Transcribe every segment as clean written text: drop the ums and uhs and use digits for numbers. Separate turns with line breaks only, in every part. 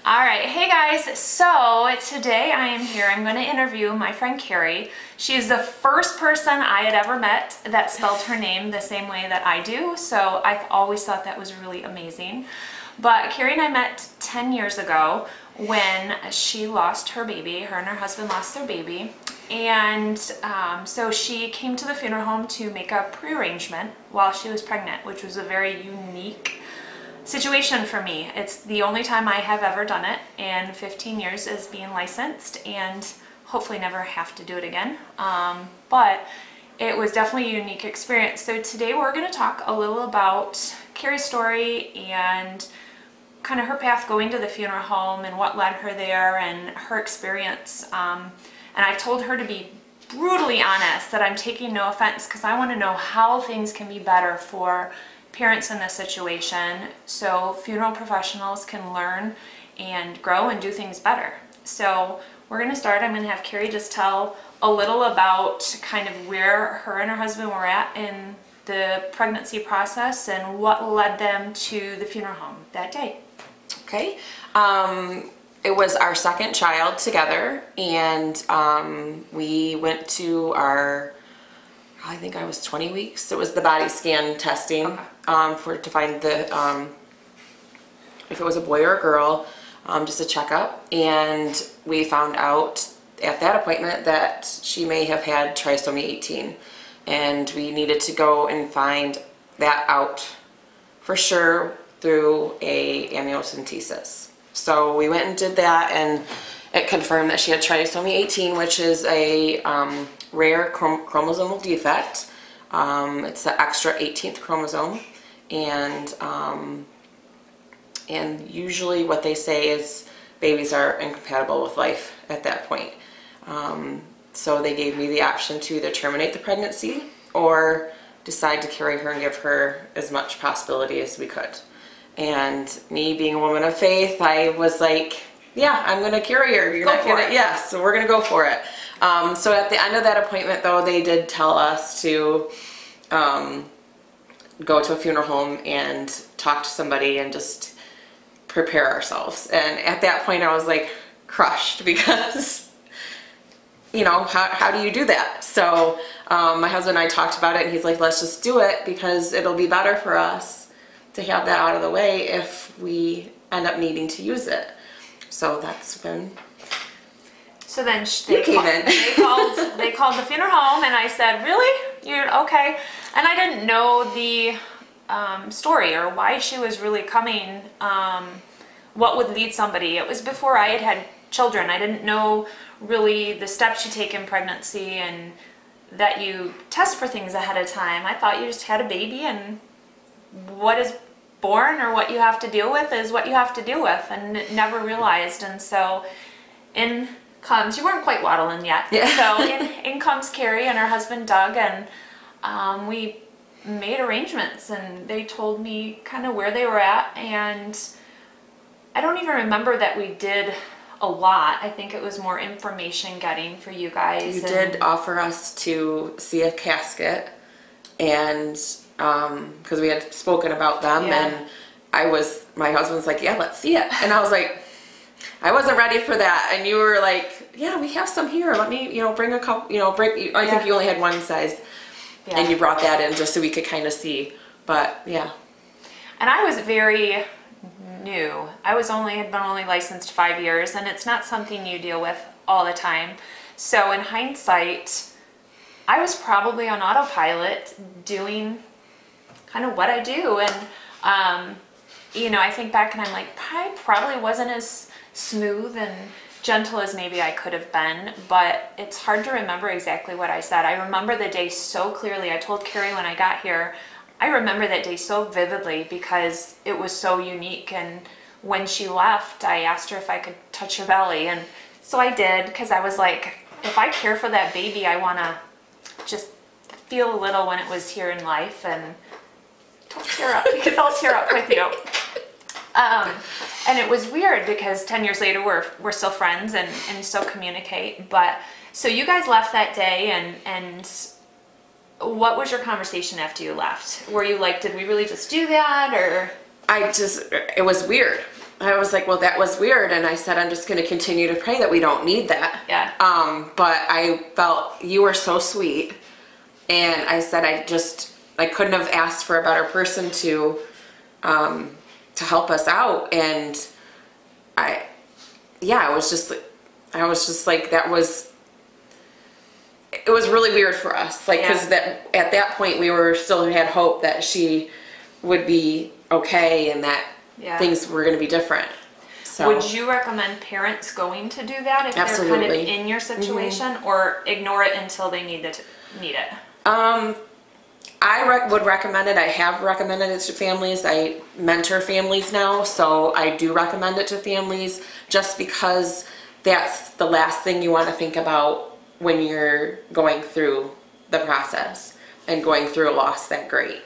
All right, hey guys, so today I am here. I'm going to interview my friend Kari. She is the first person I had ever met that spelled her name the same way that I do, so I always thought that was really amazing. But Kari and I met 10 years ago when she lost her baby. Her and her husband lost their baby. And so she came to the funeral home to make a pre-arrangement while she was pregnant, which was a very unique situation for me. It's the only time I have ever done it in 15 years as being licensed, and hopefully never have to do it again. But it was definitely a unique experience. So today we're going to talk a little about Kari's story and kind of her path going to the funeral home and what led her there and her experience. And I've told her to be brutally honest, that I'm taking no offense, because I want to know how things can be better for parents in this situation so funeral professionals can learn and grow and do things better. So we're going to start. I'm going to have Kari just tell a little about kind of where her and her husband were at in the pregnancy process and what led them to the funeral home that day.
Okay. It was our second child together, and we went to our, I think I was 20 weeks. It was the body scan testing. Okay. To find the if it was a boy or a girl, just a checkup, and we found out at that appointment that she may have had trisomy 18, and we needed to go and find that out for sure through a amniocentesis. So we went and did that, and it confirmed that she had trisomy 18, which is a rare chromosomal defect. It's the extra 18th chromosome, and usually what they say is babies are incompatible with life at that point. So they gave me the option to either terminate the pregnancy or decide to carry her and give her as much possibility as we could. And me being a woman of faith, I was like, yeah, I'm going to carry her. You're not going to, yes, so we're going to go for it. So at the end of that appointment, though, they did tell us to go to a funeral home and talk to somebody and just prepare ourselves. And at that point, I was like crushed, because, you know, how do you do that? So my husband and I talked about it, and he's like, let's just do it, because it'll be better for us to have that out of the way if we end up needing to use it. So that's been...
So then they called the funeral home, and I said, really? You're okay? And I didn't know the story or why she was really coming, what would lead somebody. It was before I had children. I didn't know really the steps you take in pregnancy and that you test for things ahead of time. I thought you just had a baby, and what is born or what you have to deal with is what you have to deal with, and never realized. And so in comes, you weren't quite waddling yet. Yeah. So in comes Kari and her husband Doug, and we made arrangements, and they told me kind of where they were at, and I don't even remember that we did a lot. I think it was more information getting for you guys.
You did offer us to see a casket, and because we had spoken about them, yeah. And my husband's like, yeah, let's see it. And I was like, I wasn't ready for that. And you were like, yeah, we have some here. Let me, bring a couple, I think you only had one size, yeah. And you brought that in just so we could kind of see, but yeah.
And I was very new. I had been only licensed 5 years, and it's not something you deal with all the time. So in hindsight, I was probably on autopilot doing kind of what I do, and I think back and I'm like, I probably wasn't as smooth and gentle as maybe I could have been, but it's hard to remember exactly what I said. I remember the day so clearly. I told Kari when I got here, I remember that day so vividly because it was so unique, and when she left, I asked her if I could touch her belly, and so I did, because I was like, if I care for that baby, I want to just feel a little when it was here in life. And don't tear up, because I'll tear up with you. And it was weird because 10 years later we're still friends and still communicate. But so you guys left that day, and what was your conversation after you left? Were you like, did we really just do that, or?
It was weird. I was like, well, that was weird. And I said, I'm just going to continue to pray that we don't need that.
Yeah.
But I felt you were so sweet. And I said, I couldn't have asked for a better person to help us out. And I was just like, it was really weird for us. Like, cause at that point we still had hope that she would be okay and that things were going to be different. So
would you recommend parents going to do that if they're kind of in your situation, or ignore it until they need it?
I would recommend it. I have recommended it to families. I mentor families now, so I do recommend it to families just because that's the last thing you want to think about when you're going through the process and going through a loss that great.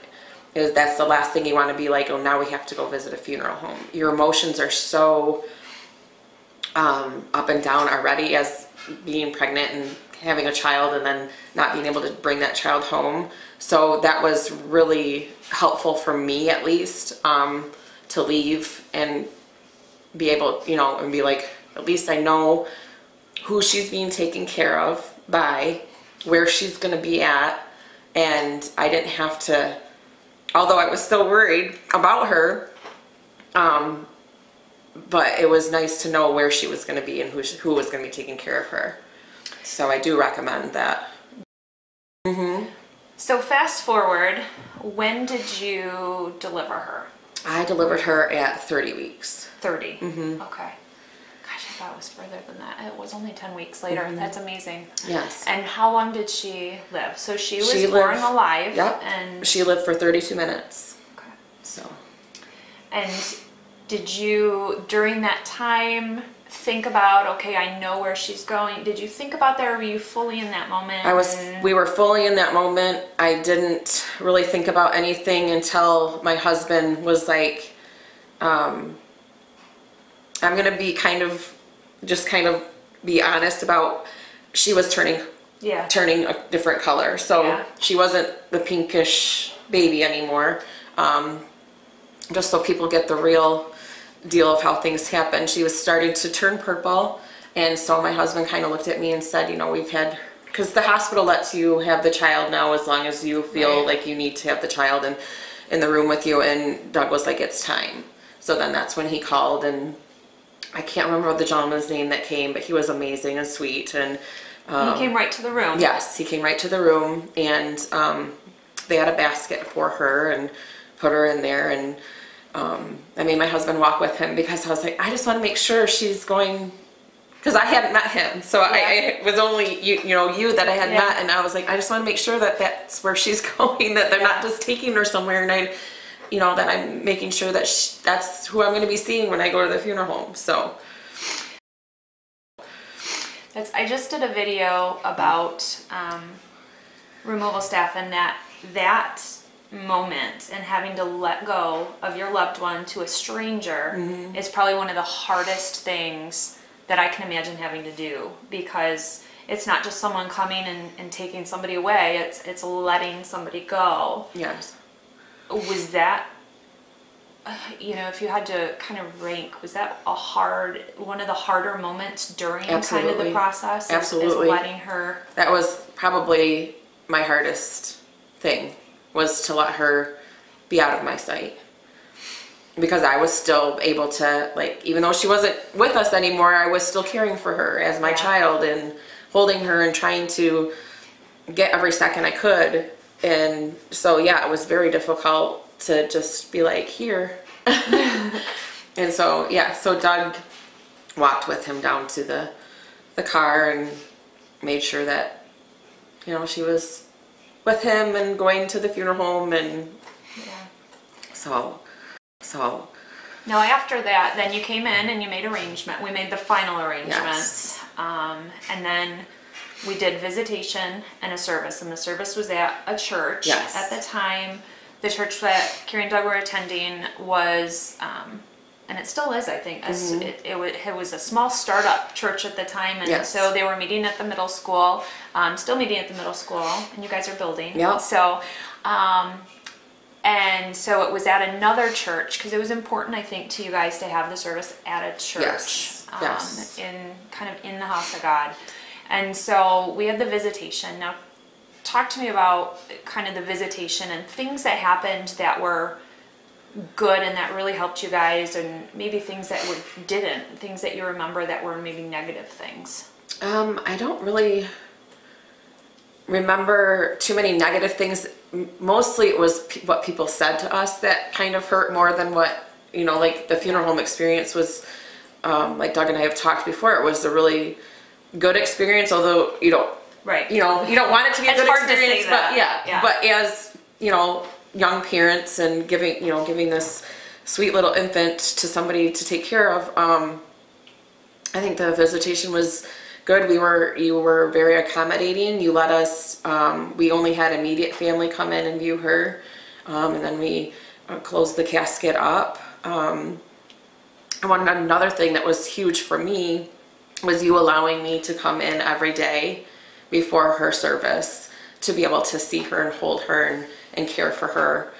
That's the last thing you want to be like, oh, now we have to go visit a funeral home. Your emotions are so up and down already as being pregnant and having a child and then not being able to bring that child home. So that was really helpful for me, at least, to leave and be able, and be like, at least I know who she's being taken care of by, where she's going to be at, and I didn't have to, although I was still worried about her, but it was nice to know where she was going to be and who was going to be taking care of her. So I do recommend that.
So fast forward, when did you deliver her?
I delivered her at 30 weeks.
30? Okay. Gosh, I thought it was further than that. It was only 10 weeks later. That's amazing.
Yes.
And how long did she live? So she was born alive.
Yep.
And
she lived for 32 minutes.
Okay.
So.
And did you, during that time, think about, okay, I know where she's going? Did you think about that, or were you fully in that moment?
We were fully in that moment. I didn't really think about anything until my husband was like, I'm going to be kind of be honest about, she was turning a different color. So she wasn't the pinkish baby anymore. Just so people get the real deal of how things happen. She was starting to turn purple, and so my husband kind of looked at me and said, we've had, because the hospital lets you have the child now as long as you feel like you need to have the child in the room with you, and Doug was like, it's time. So then that's when he called, and I can't remember the gentleman's name that came, but he was amazing and sweet, and
he came right to the room.
Yes, he came right to the room, and they had a basket for her and put her in there, and I made my husband walk with him because I was like, I just want to make sure she's going, because I hadn't met him, so I was only you that I had met, and I was like, I just want to make sure that that's where she's going, that they're not just taking her somewhere, and that I'm making sure that that's who I'm going to be seeing when I go to the funeral home. So
I just did a video about removal staff, and that moment and having to let go of your loved one to a stranger is probably one of the hardest things that I can imagine having to do, because it's not just someone coming and taking somebody away, it's letting somebody go.
Yes.
Was that, if you had to kind of rank, was that one of the harder moments during kind of the process?
Absolutely.
Is letting her?
That was probably my hardest thing, was to let her be out of my sight, because I was still able to, even though she wasn't with us anymore, I was still caring for her as my child and holding her and trying to get every second I could. And so it was very difficult to just be like, here. And so so Doug walked with him down to the car and made sure that she was with him and going to the funeral home, and so
now after that, then you came in and you made we made the final arrangements. And then we did visitation and a service, and the service was at a church. At the time. The church that Kari and Doug were attending was, and it still is, I think, it was a small startup church at the time, and so they were meeting at the middle school, still meeting at the middle school, and you guys are building. So And so it was at another church because it was important, I think, to you guys to have the service at a church.
Yes.
In kind of in the house of God. And so we had the visitation. Now, talk to me about kind of the visitation and things that happened that were good and that really helped you guys, and maybe things that didn't, things that you remember that were maybe negative things.
I don't really remember too many negative things. Mostly it was what people said to us that kind of hurt more than what, you know, like the funeral home experience was, like Doug and I have talked before, it was a really good experience, although you don't want it to be a good experience, but but as, you know, young parents and giving this sweet little infant to somebody to take care of, I think the visitation was good. You were very accommodating. You let us, we only had immediate family come in and view her, and then we closed the casket up. And another thing that was huge for me was you allowing me to come in every day before her service to be able to see her and hold her and care for her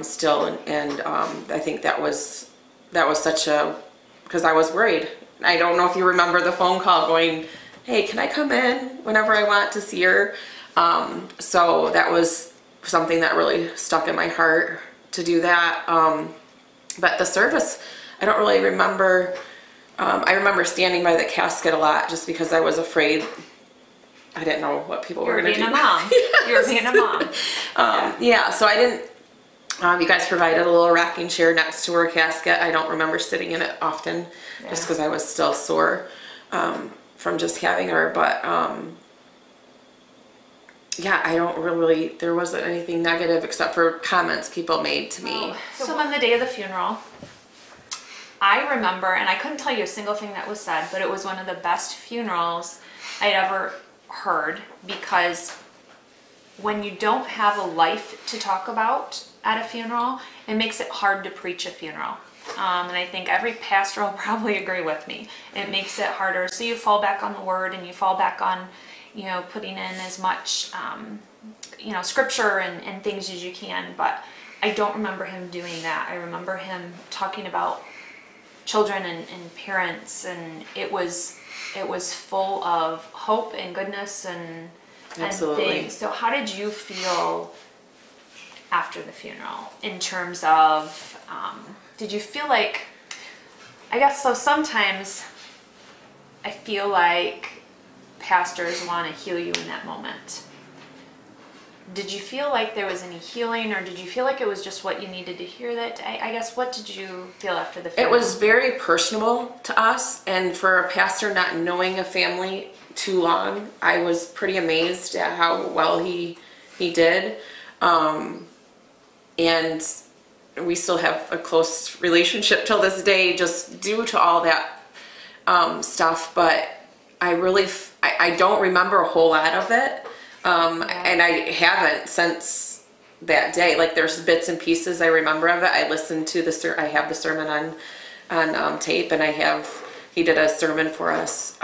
still. And I think that was such a, because I was worried. I don't know if you remember the phone call going, hey, can I come in whenever I want to see her? So that was something that really stuck in my heart to do that. But the service, I don't really remember. I remember standing by the casket a lot just because I was afraid. I didn't know what people were going to do.
You were being a mom.
Yes.
You were being a mom.
Yeah, so I didn't, you guys provided a little rocking chair next to her casket. I don't remember sitting in it often just because I was still sore from just having her. But yeah, I don't really, there wasn't anything negative except for comments people made to me.
So on the day of the funeral, I remember, and I couldn't tell you a single thing that was said, but it was one of the best funerals I'd ever heard, because when you don't have a life to talk about at a funeral, it makes it hard to preach a funeral. And I think every pastor will probably agree with me. It makes it harder. So you fall back on the word, and you fall back on, you know, putting in as much, you know, scripture and things as you can. But I don't remember him doing that. I remember him talking about children and parents, and it was full of hope and goodness and things. So how did you feel after the funeral in terms of, did you feel like, I guess so sometimes I feel like pastors want to heal you in that moment. Did you feel like there was any healing, or did you feel like it was just what you needed to hear that day? I guess, what did you feel after the funeral?
It was very personal to us, and for a pastor not knowing a family too long, I was pretty amazed at how well he did. And we still have a close relationship till this day just due to all that stuff, but I don't remember a whole lot of it. And I haven't since that day. Like, there's bits and pieces I remember of it. I listened to I have the sermon on tape, and he did a sermon for us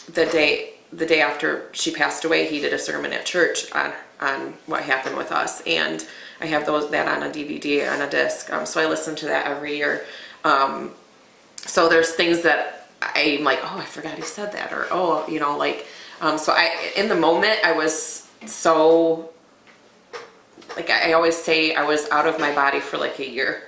the day after she passed away. He did a sermon at church on what happened with us, and I have that on a DVD, on a disc. So I listen to that every year. So there's things that I'm like, oh, I forgot he said that, or oh, you know, like. So in the moment, I was so, like I always say, I was out of my body for like a year.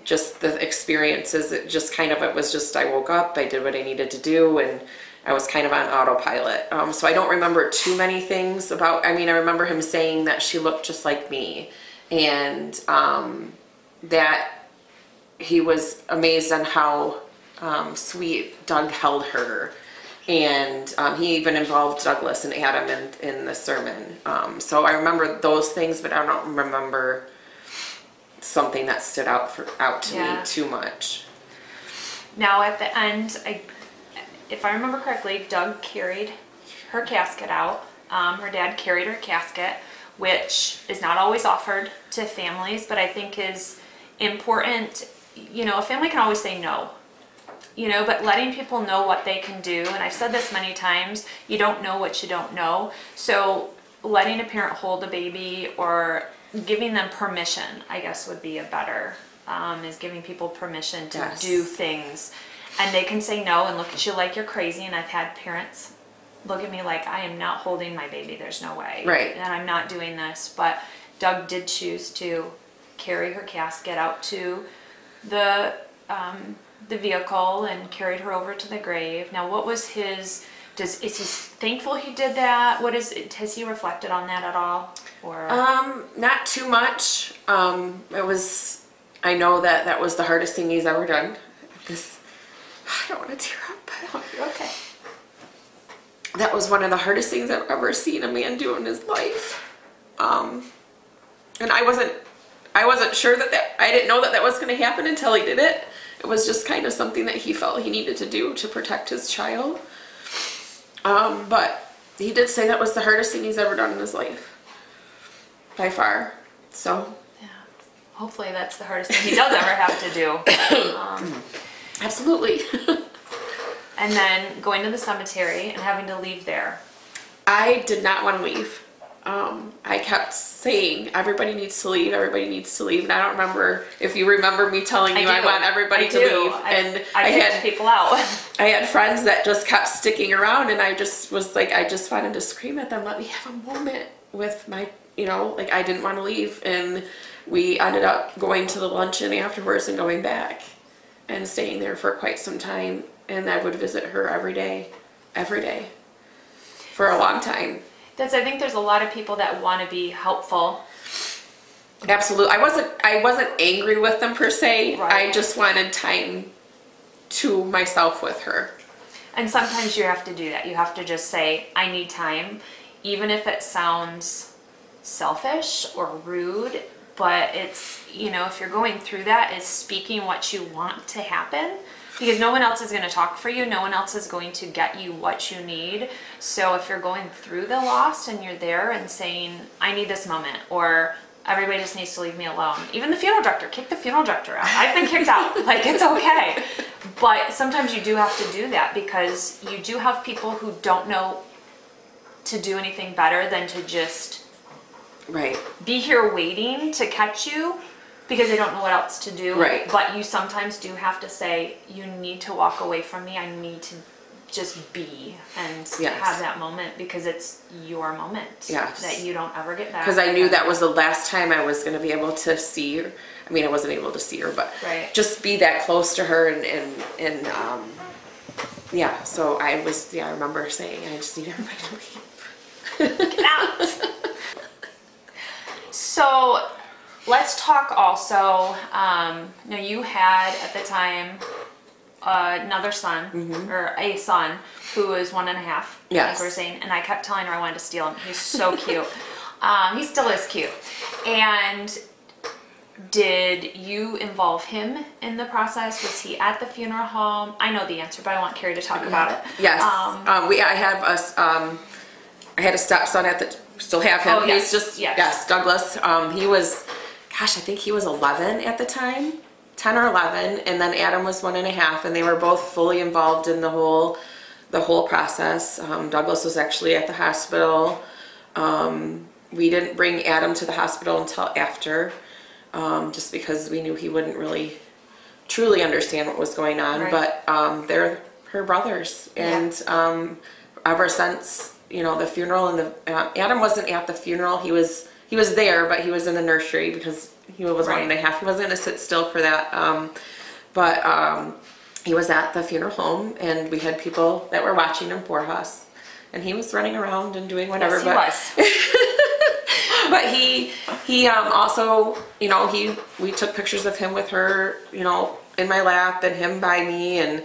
Just the experiences, it was just, I woke up, I did what I needed to do, and I was kind of on autopilot. So I don't remember too many things about, I remember him saying that she looked just like me, and that he was amazed on how sweet Doug held her. And he even involved Douglas and Adam in the sermon. So I remember those things, but I don't remember something that stood out to me too much.
Now at the end, if I remember correctly, Doug carried her casket out. Her dad carried her casket, which is not always offered to families, but I think is important. You know, a family can always say no. You know, but letting people know what they can do, and I've said this many times, you don't know what you don't know. So letting a parent hold a baby or giving them permission, I guess would be a better, is giving people permission to
Yes.
do things. And they can say no and look at you like you're crazy. And I've had parents look at me like, I am not holding my baby. There's no way.
Right.
And I'm not doing this. But Doug did choose to carry her casket out to the vehicle and carried her over to the grave. Now, what was his, is he thankful he did that? What is it, has he reflected on that at all? Or
Not too much. I know that was the hardest thing he's ever done. I don't want to tear up.
you're okay.
That was one of the hardest things I've ever seen a man do in his life. And I wasn't sure I didn't know that was going to happen until he did it. It was just kind of something that he felt he needed to do to protect his child. But he did say that was the hardest thing he's ever done in his life. By far. So.
Yeah. Hopefully that's the hardest thing he does ever have to do.
Absolutely.
And then going to the cemetery and having to leave there.
I did not want to leave. I kept saying, everybody needs to leave, everybody needs to leave. And I don't remember if you remember me telling you I want everybody to leave. And
I had people out.
I had friends that just kept sticking around, and I just was like, I just wanted to scream at them, let me have a moment with my, like I didn't want to leave. And we ended up going to the luncheon afterwards and going back and staying there for quite some time. And I would visit her every day, for a long time.
I think there's a lot of people that want to be helpful.
Absolutely. I wasn't angry with them per se.
Right.
I just wanted time to myself with her.
And sometimes you have to do that. You have to just say, I need time, even if it sounds selfish or rude. But it's, if you're going through that, is speaking what you want to happen. Because no one else is going to talk for you. No one else is going to get you what you need. So if you're going through the loss and you're there and saying, I need this moment, or everybody just needs to leave me alone. Even the funeral director, kick the funeral director out. I've been kicked out. Like, it's okay. But sometimes you do have to do that because you do have people who don't know to do anything better than to just be here waiting to catch you. Because they don't know what else to do.
Right.
But you sometimes do have to say, you need to walk away from me. I need to just be and have that moment because it's your moment that you don't ever get back.
Because I knew that was the last time I was going to be able to see her. I mean, I wasn't able to see her, but just be that close to her and so I remember saying, I just need everybody to leave.
Get out. So let's talk also, you had at the time another son, or a son, who was 1.5, like we were saying, and I kept telling her I wanted to steal him. He's so cute. He still is cute. And did you involve him in the process? Was he at the funeral home? I know the answer, but I want Kari to talk about it.
Yes. I had a stepson still have him.
Oh, yes.
He's Douglas. He was, I think he was 11 at the time, 10 or 11, and then Adam was 1.5, and they were both fully involved in the whole process. Douglas was actually at the hospital. We didn't bring Adam to the hospital until after, just because we knew he wouldn't really truly understand what was going on. Right. But they're her brothers, and ever since the funeral and Adam wasn't at the funeral. He was there, but he was in the nursery because he was 1.5. He wasn't going to sit still for that. But he was at the funeral home, and we had people that were watching him for us, and he was running around and doing whatever.
Yes, he was.
But he also, we took pictures of him with her, in my lap, and him by me, and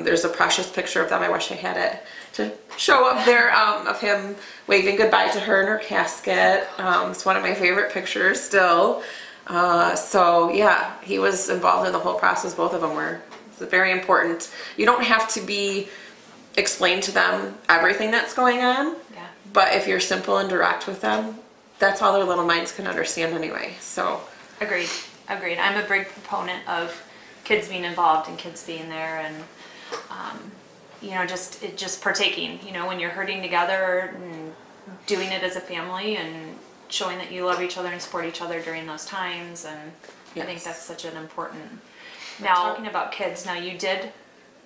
there's a precious picture of them. I wish I had it to show up there, of him waving goodbye to her in her casket. It's one of my favorite pictures still. So yeah, he was involved in the whole process. Both of them were. It's very important. You don't have to explain to them everything that's going on. Yeah. But if you're simple and direct with them, that's all their little minds can understand anyway. So
Agreed. I'm a big proponent of kids being involved and kids being there, and just partaking, when you're hurting together and doing it as a family, and showing that you love each other and support each other during those times. And I think
Yes.
that's such an important. Now, talking about kids, now you did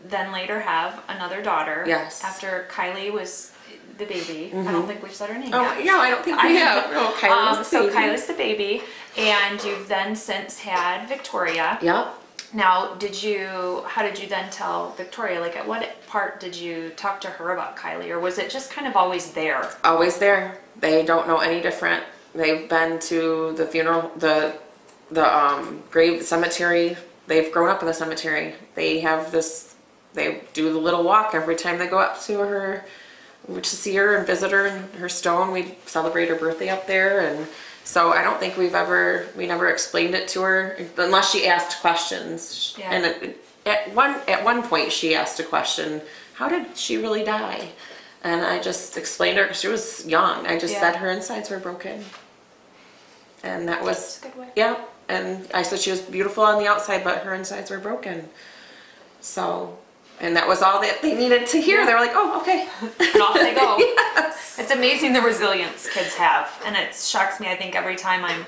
then later have another daughter.
Yes.
After Kylie was the baby. I don't think we've said her name
Oh,
yet.
yeah, I don't think we have. No, Kylie's the baby.
So Kylie's the baby, and you've then since had Victoria.
Yep.
Now, how did you then tell Victoria, like at what part did you talk to her about Kylie, or was it just kind of always there?
Always there. They don't know any different. They've been to the funeral, the grave cemetery. They've grown up in the cemetery. They do the little walk every time they go up to her, to see her and visit her in her stone. We celebrate her birthday up there, and so I don't think we never explained it to her unless she asked questions.
Yeah.
And at one point she asked a question, how did she really die? And I just explained to her, because she was young. I just said her insides were broken. And that was,
That's a good way.
yeah. And I said she was beautiful on the outside, but her insides were broken. So, and that was all that they needed to hear. They were like, oh, okay.
And off they go.
Yes.
It's amazing the resilience kids have. And it shocks me, I think, every time I'm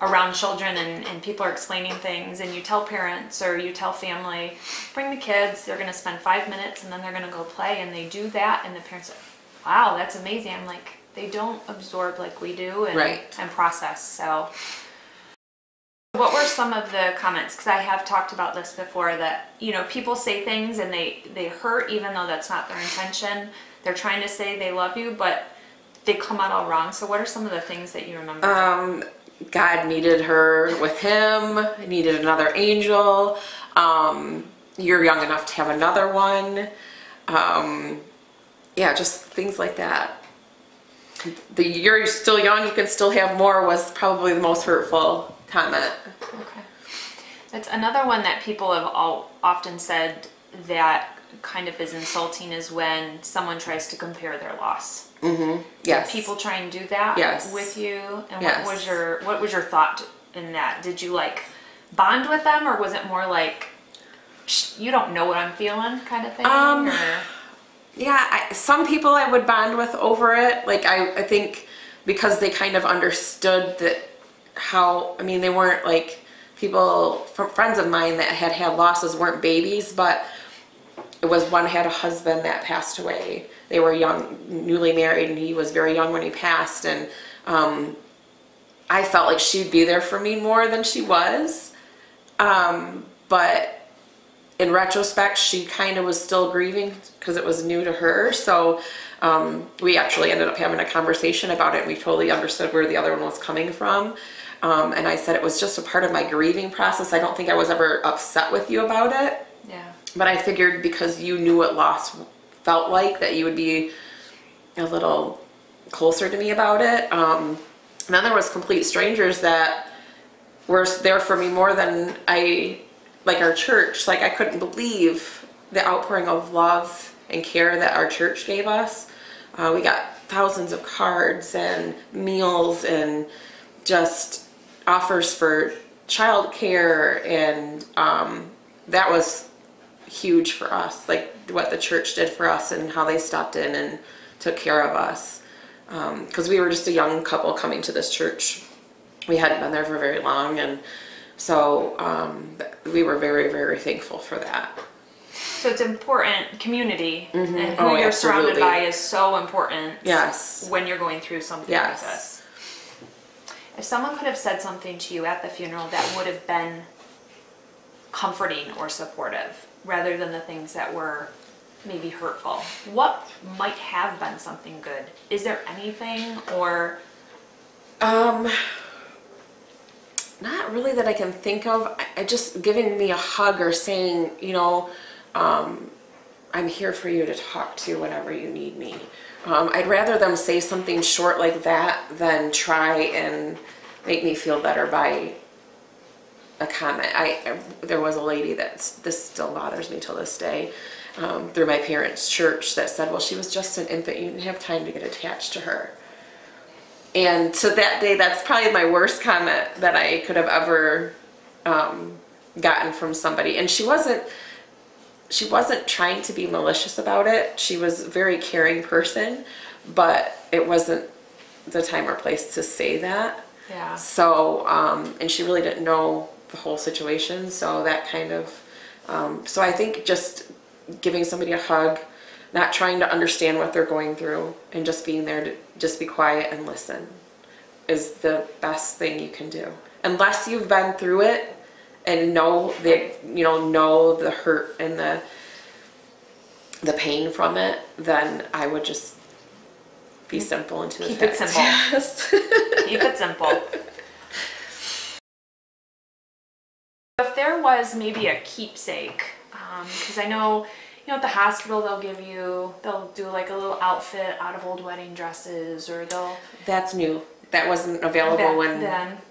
around children and people are explaining things, and you tell parents or you tell family, bring the kids, they're going to spend 5 minutes and then they're going to go play, and they do that, and the parents are, wow, that's amazing. I'm like, they don't absorb like we do and process. So what were some of the comments? Because I have talked about this before, that, you know, people say things and they hurt even though that's not their intention. They're trying to say they love you, but they come out all wrong. So what are some of the things that you remember?
God needed her with him, needed another angel. You're young enough to have another one. Yeah, just things like that. You're still young, you can still have more was probably the most hurtful comment.
Okay. That's another one that people have often said that kind of is insulting, is when someone tries to compare their loss.
Mm-hmm. Yes.
Did people try and do that with you? And
Yes.
what was your thought in that? Did you like bond with them, or was it more like, you don't know what I'm feeling kind of thing?
Yeah, some people I would bond with over it. Like, I think because they kind of understood that they weren't like people, friends of mine that had losses weren't babies, but it was one had a husband that passed away. They were young, newly married, and he was very young when he passed. And I felt like she'd be there for me more than she was. But in retrospect, she kind of was still grieving because it was new to her. So we actually ended up having a conversation about it, and we totally understood where the other one was coming from. And I said it was just a part of my grieving process. I don't think I was ever upset with you about it.
Yeah.
But I figured because you knew what loss felt like, that you would be a little closer to me about it. And then there was complete strangers that were there for me more than like our church. Like, I couldn't believe the outpouring of love and care that our church gave us. We got thousands of cards and meals and just offers for childcare, and that was huge for us, like what the church did for us and how they stepped in and took care of us, because we were just a young couple coming to this church. We hadn't been there for very long, and so we were very, very thankful for that.
So it's important, community,
Mm-hmm.
and who you're surrounded by is so important.
Yes.
When you're going through something like this. If someone could have said something to you at the funeral that would have been comforting or supportive, rather than the things that were maybe hurtful, what might have been something good? Is there anything, or?
Not really that I can think of. Just giving me a hug or saying, you know, I'm here for you to talk to whenever you need me. I'd rather them say something short like that than try and make me feel better by a comment. There was a lady this still bothers me till this day, through my parents' church, that said, well, she was just an infant, you didn't have time to get attached to her. And to that day, that's probably my worst comment that I could have ever gotten from somebody. And she wasn't trying to be malicious about it. She was a very caring person, but it wasn't the time or place to say that.
Yeah.
So, and she really didn't know the whole situation, so that kind of, so I think just giving somebody a hug, not trying to understand what they're going through, and just being there to just be quiet and listen is the best thing you can do. Unless you've been through it and know that, you know the hurt and the pain from it, then I would just be simple and to the
Keep it simple.
Yes.
Keep it simple. If there was maybe a keepsake, because I know, at the hospital they'll do like a little outfit out of old wedding dresses, or they'll.
That's new. That wasn't available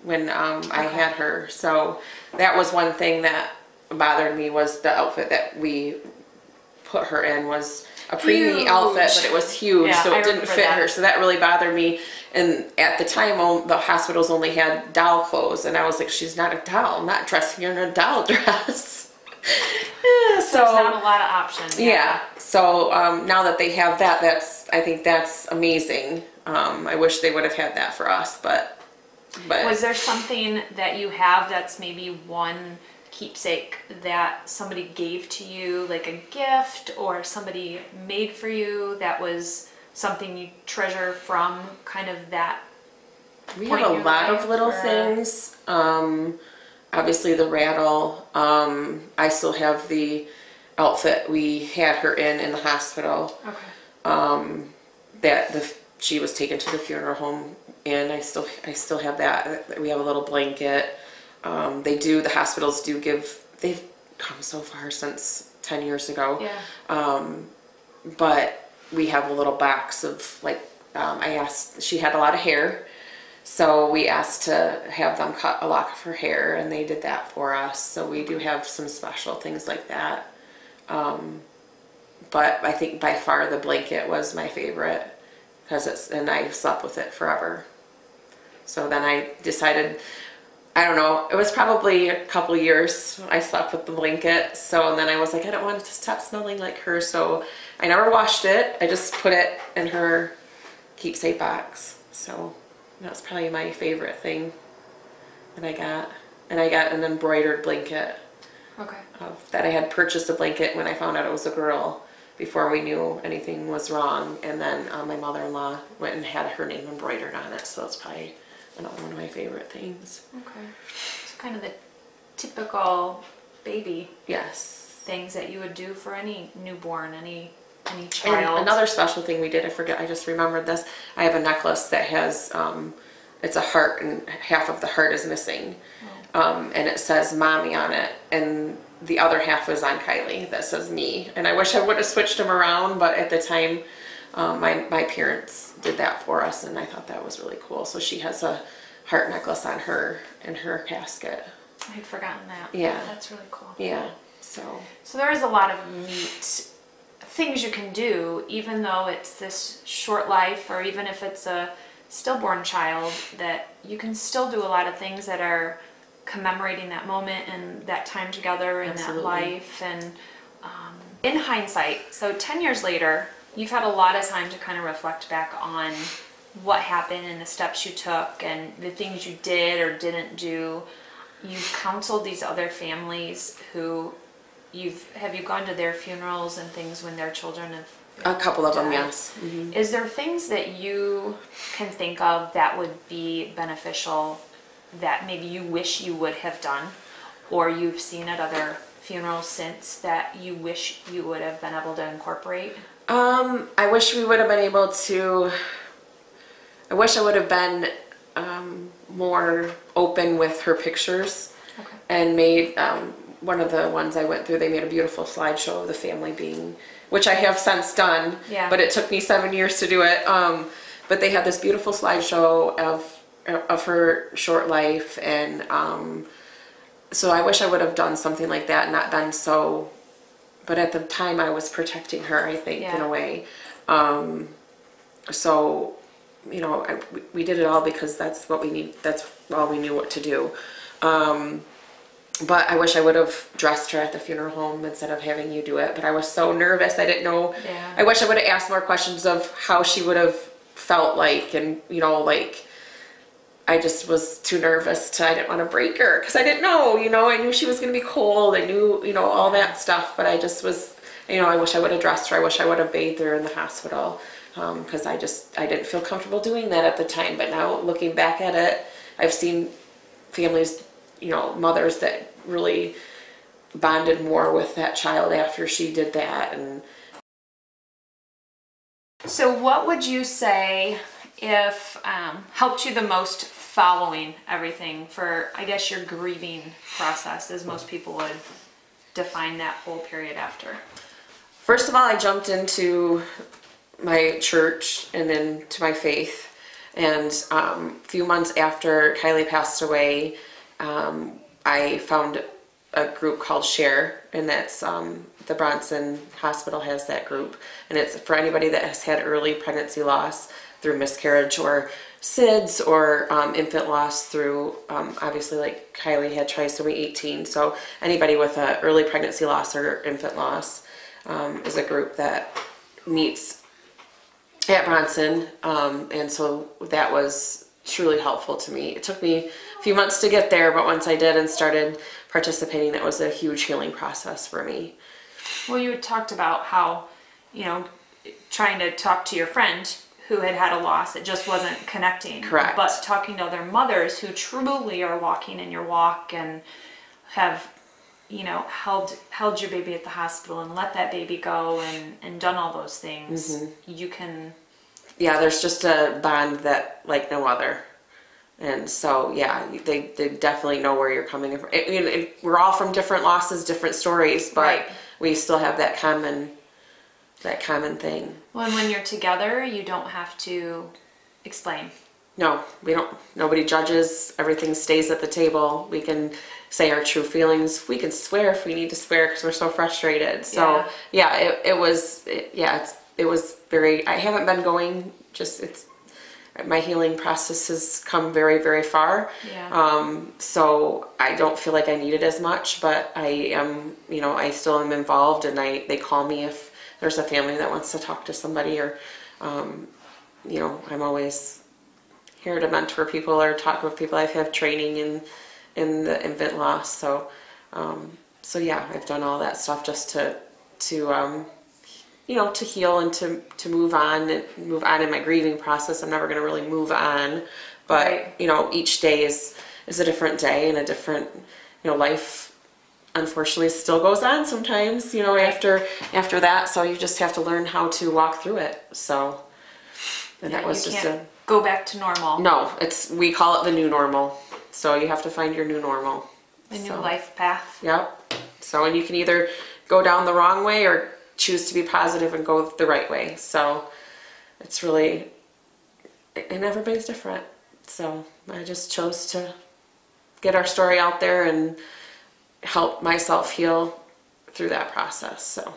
when I had her. So that was one thing that bothered me, was the outfit that we put her in was a preemie outfit, but it was huge, so it didn't fit her. So that really bothered me. And at the time, the hospitals only had doll clothes, and I was like, she's not a doll. I'm not dressing her in a doll dress.
So there's not a lot of options.
Yeah. So now that they have that, I think that's amazing. I wish they would have had that for us, but.
Was there something that you have that's maybe one keepsake that somebody gave to you, like a gift, or somebody made for you, that was something you treasure from kind of that?
We have a lot of little things. Obviously the rattle. I still have the outfit we had her in the hospital. Okay. She was taken to the funeral home, and I still have that. We have a little blanket. The hospitals do give, they've come so far since 10 years ago.
Yeah.
But we have a little box of, like, I asked, she had a lot of hair, so we asked to have them cut a lock of her hair, and they did that for us. So we do have some special things like that. But I think by far the blanket was my favorite, and I slept with it forever. So then I decided, I don't know, it was probably a couple years I slept with the blanket. So then I was like, I don't want it to stop smelling like her. So I never washed it. I just put it in her keepsake box. So that was probably my favorite thing that I got. And I got an embroidered blanket.
Okay.
That I had purchased a blanket when I found out it was a girl, before we knew anything was wrong. And then my mother-in-law went and had her name embroidered on it. So it's probably another one of my favorite things.
Okay. It's kind of the typical baby things that you would do for any newborn, any child.
And another special thing we did, I just remembered this. I have a necklace that has, it's a heart, and half of the heart is missing. Oh. And it says mommy on it, and the other half is on Kylie that says me. And I wish I would have switched them around, but at the time, my parents did that for us, and I thought that was really cool. So she has a heart necklace on her in her casket.
I had forgotten that.
Yeah.
That's really cool.
Yeah. So
there is a lot of neat things you can do, even though it's this short life, or even if it's a stillborn child, that you can still do a lot of things that are commemorating that moment and that time together and that life. And in hindsight, so 10 years later, you've had a lot of time to kind of reflect back on what happened and the steps you took and the things you did or didn't do. You've counseled these other families who have you gone to their funerals and things when their children have
a couple of them,
died?
yes. Mm-hmm.
Is there things that you can think of that would be beneficial that maybe you wish you would have done, or you've seen at other funerals since, that you wish you would have been able to incorporate?
I wish we would have been able to, I wish I would have been more open with her pictures.
Okay.
And made, one of the ones I went through, they made a beautiful slideshow of the family being, which I have since done, but it took me 7 years to do it. But they had this beautiful slideshow of her short life, and so I wish I would have done something like that, not been so, but at the time I was protecting her, I think, in a way. So, you know, we did it all because that's what we need, that's all we knew what to do. But I wish I would have dressed her at the funeral home instead of having you do it. But I was so nervous, I didn't know. I wish I would have asked more questions of how she would have felt like, and you know, like I just was too nervous I didn't want to break her because I didn't know, you know, I knew she was going to be cold. I knew, you know, all that stuff, but I just was, you know, I wish I would have dressed her. I wish I would have bathed her in the hospital because I didn't feel comfortable doing that at the time. But now looking back at it, I've seen families, you know, mothers that really bonded more with that child after she did that. And
so what would you say if helped you the most following everything for, I guess, your grieving process, as most people would define that whole period after?
First of all, I jumped into my church and then to my faith. And a few months after Kylie passed away, I found a group called Share, and that's the Bronson Hospital has that group, and it's for anybody that has had early pregnancy loss through miscarriage or SIDS or infant loss through obviously like Kylie had trisomy 18. So anybody with a early pregnancy loss or infant loss is a group that meets at Bronson, and so that was truly helpful to me. It took me a few months to get there, but once I did and started participating, that was a huge healing process for me.
Well, you had talked about how, you know, trying to talk to your friend who had had a loss, it just wasn't connecting.
Correct.
But talking to other mothers who truly are walking in your walk and have, you know, held your baby at the hospital and let that baby go and done all those things, you can...
Yeah, there's just a bond that like no other. And so, yeah, they definitely know where you're coming from. We're all from different losses, different stories, but
right.
We still have that common thing.
Well, and when you're together, you don't have to explain.
No, we don't. Nobody judges. Everything stays at the table. We can say our true feelings. We can swear if we need to swear because we're so frustrated. So, yeah, it was very, I haven't been going, my healing process has come very, very far.
Yeah.
So I don't feel like I need it as much, but I am, you know, I still am involved, and they call me if there's a family that wants to talk to somebody, or, you know, I'm always here to mentor people or talk with people. I've had training in the infant loss. So yeah, I've done all that stuff just to you know, to heal and to move on in my grieving process. I'm never going to really move on, but
right.
You know, each day is a different day and a different, you know, life unfortunately still goes on sometimes, you know, after that. So you just have to learn how to walk through it. So, and that was just
go back to normal.
No, we call it the new normal. So you have to find your new normal.
The new life path.
Yep. So, and you can either go down the wrong way or choose to be positive and go the right way. So it's really, and everybody's different. So I just chose to get our story out there and help myself heal through that process. So.